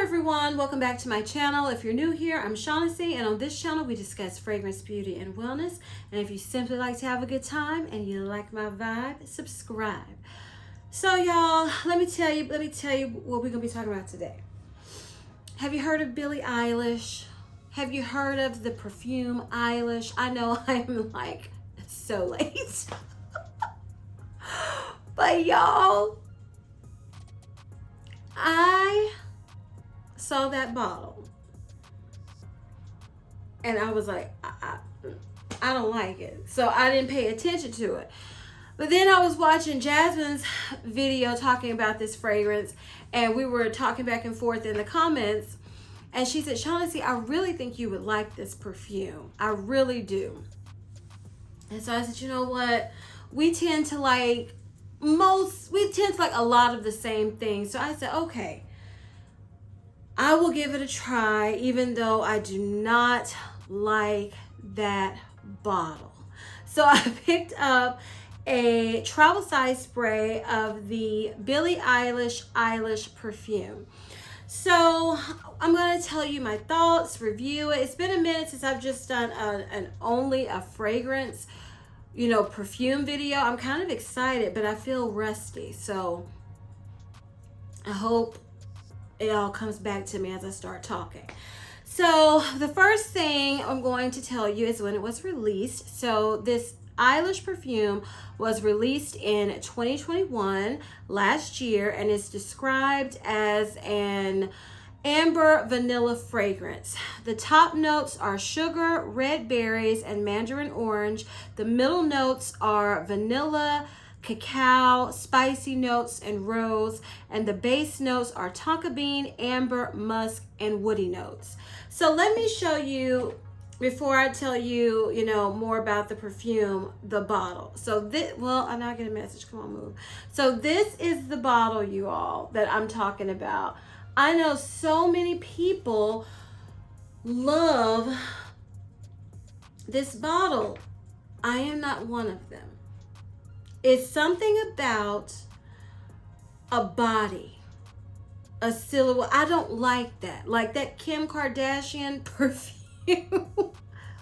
everyone, welcome back to my channel. If you're new here, I'm Shaughnessy, and on this channel we discuss fragrance, beauty, and wellness. And if you simply like to have a good time and you like my vibe, subscribe. So y'all, let me tell you what we're gonna be talking about today. Have you heard of Billie Eilish? Have you heard of the perfume Eilish? I know I'm like so late. But y'all, I saw that bottle and I was like, I don't like it. So I didn't pay attention to it. But then I was watching Jasmine's video talking about this fragrance, and we were talking back and forth in the comments, and she said, Shaughnessy, I really think you would like this perfume. I really do. And so I said, you know what? We tend to like a lot of the same things. So I said, okay, I will give it a try, even though I do not like that bottle. So I picked up a travel size spray of the Billie Eilish Perfume. So I'm going to tell you my thoughts, review it. It's been a minute since I've just done only a fragrance, perfume video. I'm kind of excited, but I feel rusty. So I hope it all comes back to me as I start talking. So the first thing I'm going to tell you is when it was released. So this Eilish perfume was released in 2021, last year, and is described as an amber vanilla fragrance. The top notes are sugar, red berries, and mandarin orange. The middle notes are vanilla, cacao, spicy notes, and rose, and the base notes are tonka bean, amber, musk, and woody notes. So let me show you, before I tell you, more about the perfume, the bottle. So this, well, I now get a message. Come on, move. So this is the bottle, you all, that I'm talking about. I know so many people love this bottle. I am not one of them. It's something about a body, a silhouette. I don't like that. Like that Kim Kardashian perfume.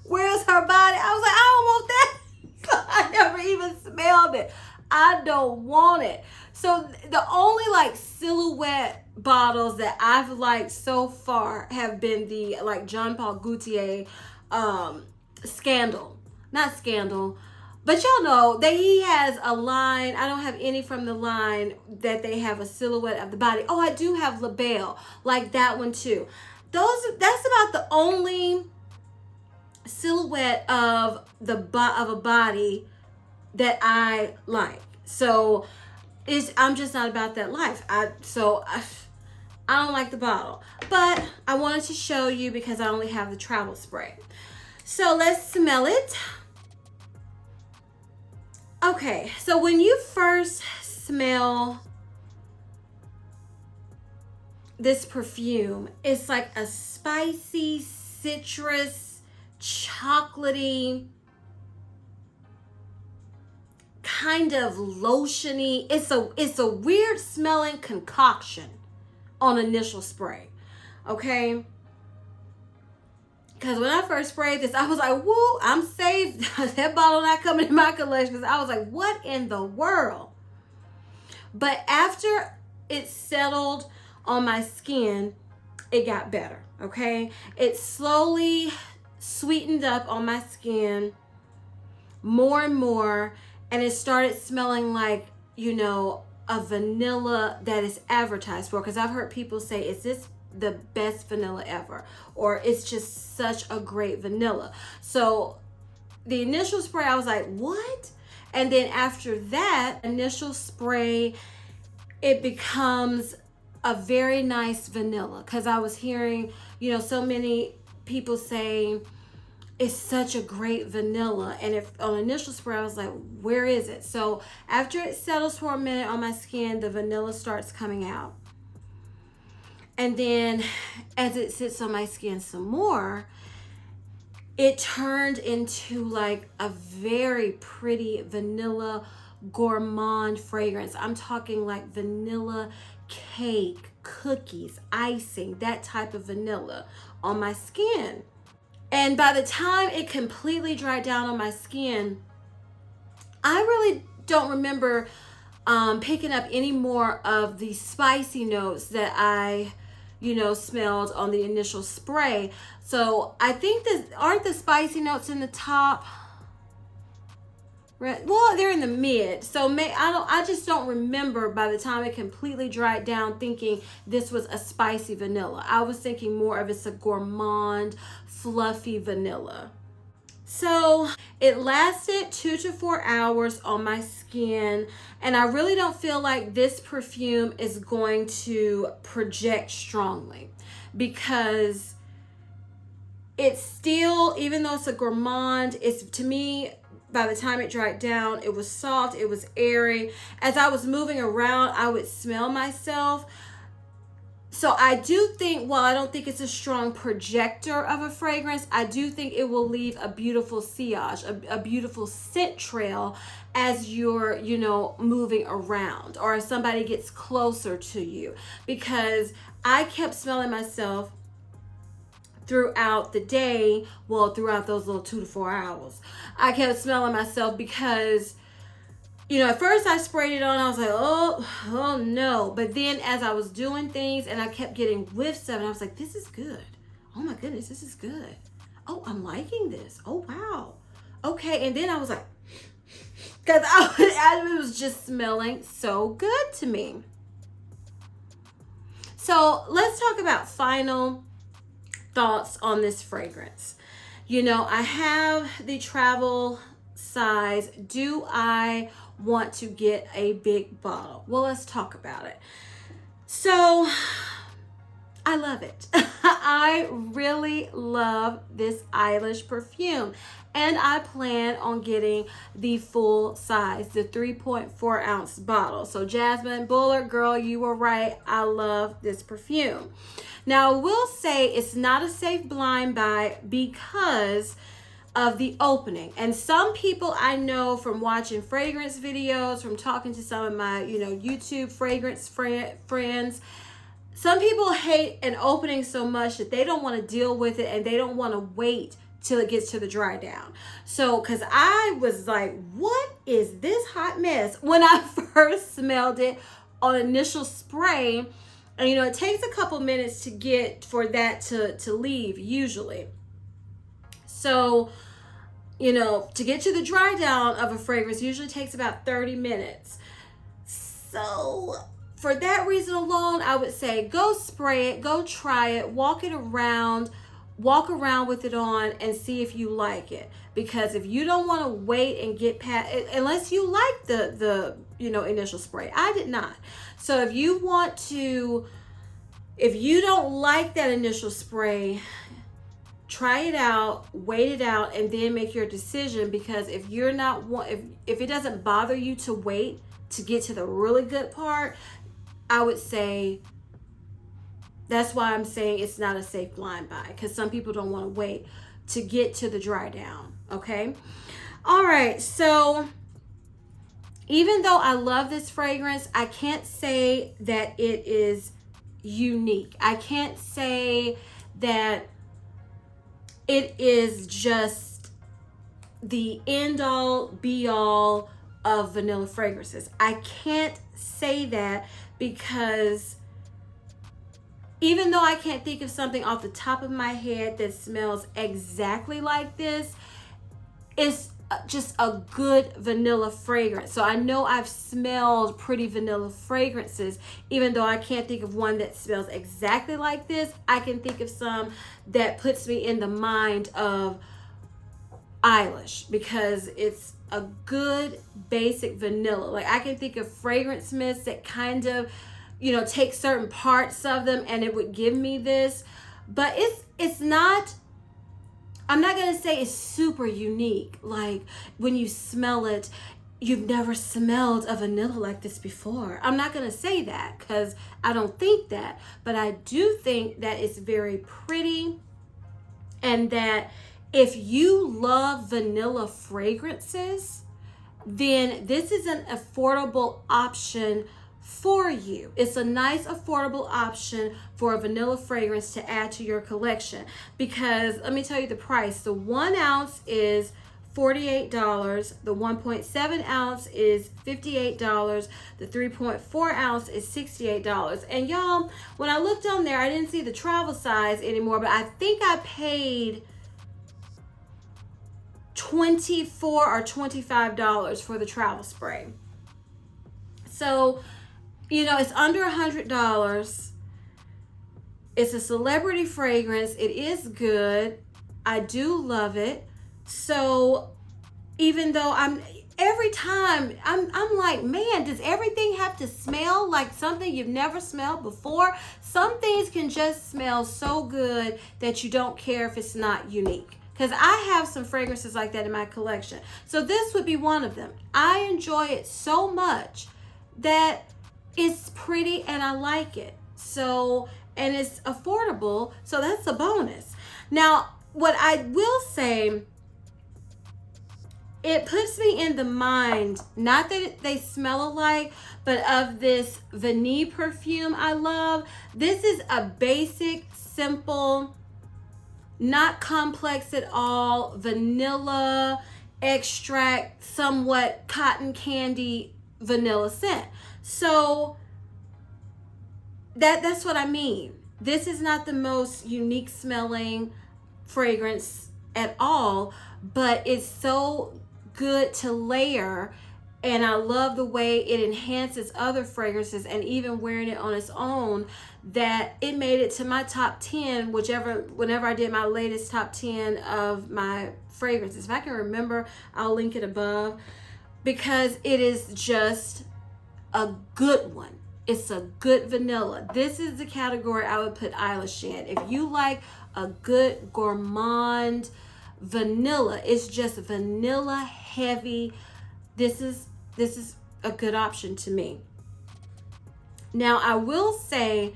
Where's her body? I was like, I don't want that. I never even smelled it. I don't want it. So the only silhouette bottles that I've liked so far have been the Jean Paul Gaultier Scandal. Not Scandal. But y'all know that he has a line. I don't have any from the line that they have a silhouette of the body. Oh, I do have La Belle, like that one too. That's about the only silhouette of a body that I like. So I'm just not about that life. I don't like the bottle. But I wanted to show you because I only have the travel spray. So let's smell it. Okay, so when you first smell this perfume, it's like a spicy, citrus, chocolatey, kind of lotiony. It's a weird smelling concoction on initial spray, okay? Because when I first sprayed this, I was like, woo, I'm saved. That bottle not coming in my collection. Because I was like, what in the world? But after it settled on my skin, it got better, okay? It slowly sweetened up on my skin more and more. And it started smelling like, a vanilla that is advertised for. Because I've heard people say, is this the best vanilla ever, or it's just such a great vanilla. So the initial spray, I was like, what? And then after that initial spray, it becomes a very nice vanilla, because I was hearing so many people saying it's such a great vanilla. And if on initial spray, I was like, where is it? So after it settles for a minute on my skin, the vanilla starts coming out. And then as it sits on my skin some more, it turned into like a very pretty vanilla gourmand fragrance. I'm talking like vanilla cake cookies, icing, that type of vanilla on my skin. And by the time it completely dried down on my skin, I really don't remember picking up any more of the spicy notes that I, smelled on the initial spray. So I think that, aren't the spicy notes in the top? Well, they're in the mid. So I just don't remember by the time it completely dried down thinking this was a spicy vanilla. I was thinking more of it's a gourmand, fluffy vanilla. So it lasted 2 to 4 hours on my skin, and I really don't feel like this perfume is going to project strongly, because it's still, even though it's a gourmand, it's, to me, by the time it dried down, it was soft, it was airy. As I was moving around, I would smell myself. So I do think, while I don't think it's a strong projector of a fragrance, I do think it will leave a beautiful sillage, a beautiful scent trail as you're, moving around, or if somebody gets closer to you. Because I kept smelling myself throughout the day, well, throughout those little 2 to 4 hours. I kept smelling myself because, at first I sprayed it on, I was like, oh no. But then as I was doing things and I kept getting whiffs of it, I was like, this is good. Oh my goodness, this is good. Oh, I'm liking this. Oh, wow. Okay, and then I was like, because I was just smelling so good to me. So let's talk about final thoughts on this fragrance. I have the travel size. Do I want to get a big bottle? Well, let's talk about it. So I love it. I really love this Eilish perfume, and I plan on getting the full size, the 3.4 ounce bottle. So Jasmine Bullard, girl, you were right. I love this perfume. Now, I will say it's not a safe blind buy because of the opening. And some people I know from watching fragrance videos, from talking to some of my, YouTube fragrance friends, some people hate an opening so much that they don't want to deal with it and they don't want to wait till it gets to the dry down. So, because I was like, what is this hot mess when I first smelled it on initial spray? And, it takes a couple minutes to get for that to leave usually. So, to get to the dry down of a fragrance usually takes about 30 minutes. So for that reason alone, I would say go spray it, go try it, walk around with it on and see if you like it. Because if you don't want to wait and get past, unless you like the initial spray, I did not. So if you don't like that initial spray, try it out, wait it out, and then make your decision. Because if it doesn't bother you to wait to get to the really good part, I would say that's why I'm saying it's not a safe blind buy, because some people don't want to wait to get to the dry down. Okay. All right. So even though I love this fragrance, I can't say that it is unique. I can't say that it is just the end all be all of vanilla fragrances. I can't say that because even though I can't think of something off the top of my head that smells exactly like this, it's just a good vanilla fragrance. So I know I've smelled pretty vanilla fragrances. Even though I can't think of one that smells exactly like this, I can think of some that puts me in the mind of Eilish, because it's a good basic vanilla. Like, I can think of fragrance mists that kind of, take certain parts of them and it would give me this, but it's not, I'm not going to say it's super unique. Like, when you smell it, you've never smelled a vanilla like this before. I'm not going to say that because I don't think that, but I do think that it's very pretty, and that if you love vanilla fragrances, then this is an affordable option for you. It's a nice affordable option for a vanilla fragrance to add to your collection, because let me tell you the price. The 1 ounce is $48. The 1.7 ounce is $58. The 3.4 ounce is $68. And y'all, when I looked on there, I didn't see the travel size anymore, but I think I paid $24 or $25 for the travel spray. So, you know, it's under $100. It's a celebrity fragrance. It is good. I do love it. So even though every time I'm like, man, does everything have to smell like something you've never smelled before? Some things can just smell so good that you don't care if it's not unique. Because I have some fragrances like that in my collection. So this would be one of them. I enjoy it so much that it's pretty and I like it. So, and it's affordable. So that's a bonus. Now, what I will say, it puts me in the mind, not that they smell alike, but of this vanilla perfume I love. This is a basic, simple, not complex at all, vanilla extract, somewhat cotton candy vanilla scent. So that's what I mean. This is not the most unique smelling fragrance at all, but it's so good to layer, and I love the way it enhances other fragrances, and even wearing it on its own, that it made it to my top 10, whenever I did my latest top 10 of my fragrances. If I can remember, I'll link it above, because it is just a good one. It's a good vanilla. This is the category I would put Eilish in. If you like a good gourmand vanilla, it's just vanilla heavy, this is a good option to me. Now I will say,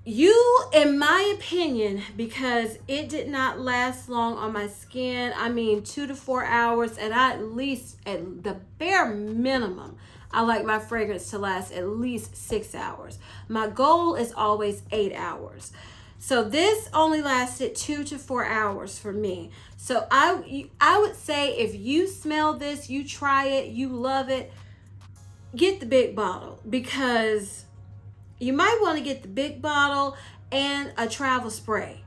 in my opinion, because it did not last long on my skin, I mean 2 to 4 hours, and at the bare minimum, I like my fragrance to last at least 6 hours. My goal is always 8 hours. So this only lasted 2 to 4 hours for me. So I would say, if you smell this, you try it, you love it, get the big bottle, because you might want to get the big bottle and a travel spray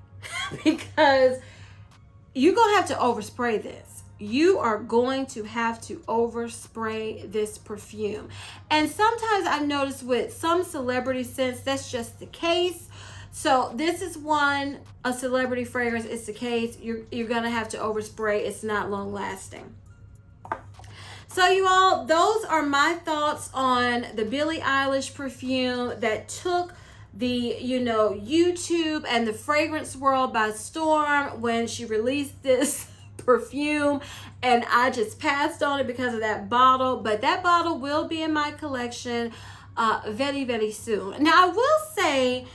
because you're going to have to overspray this. You are going to have to overspray this perfume. And sometimes I've noticed with some celebrity scents, that's just the case. So this is a celebrity fragrance, it's the case. You're gonna have to overspray. It's not long lasting. So you all, those are my thoughts on the Billie Eilish perfume that took the, YouTube and the fragrance world by storm when she released this perfume, and I just passed on it because of that bottle. But that bottle will be in my collection very, very soon. Now I will say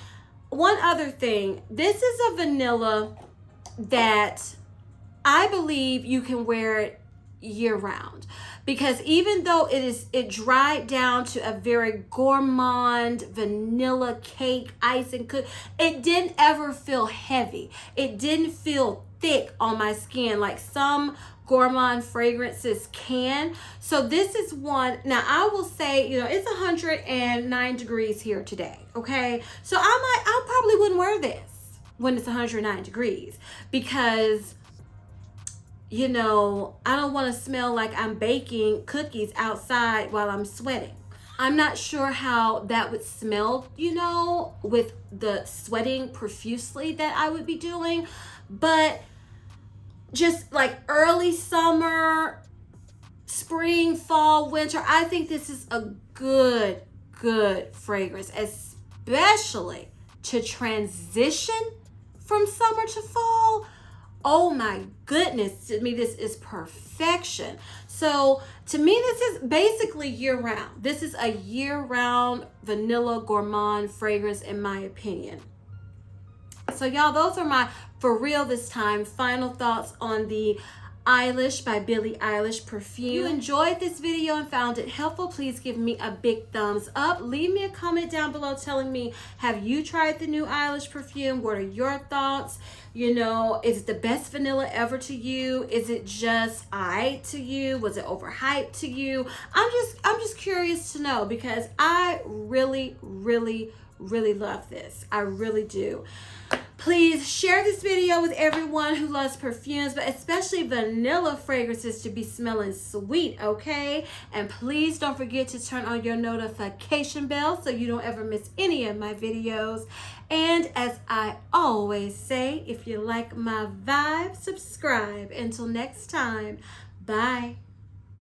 one other thing. This is a vanilla that I believe you can wear it year round, because even though it dried down to a very gourmand vanilla cake icing, it didn't ever feel heavy. It didn't feel thick on my skin like some gourmand fragrances can. So this is one. Now I will say, it's 109 degrees here today. Okay, so I probably wouldn't wear this when it's 109 degrees, because I don't want to smell like I'm baking cookies outside while I'm sweating. I'm not sure how that would smell, with the sweating profusely that I would be doing. But just like early summer, spring, fall, winter, I think this is a good fragrance, especially to transition from summer to fall. Oh my goodness, to me this is perfection. So to me this is basically year-round. This is a year-round vanilla gourmand fragrance in my opinion. So y'all, those are my, for real this time, final thoughts on the Eilish by Billie Eilish Perfume. If you enjoyed this video and found it helpful, please give me a big thumbs up. Leave me a comment down below telling me, have you tried the new Eilish perfume? What are your thoughts? You know, is it the best vanilla ever to you? Is it just aight to you? Was it overhyped to you? I'm just curious to know, because I really love this. I really do. Please share this video with everyone who loves perfumes, but especially vanilla fragrances to be smelling sweet, okay? And please don't forget to turn on your notification bell so you don't ever miss any of my videos. And as I always say, if you like my vibe, subscribe. Until next time, bye.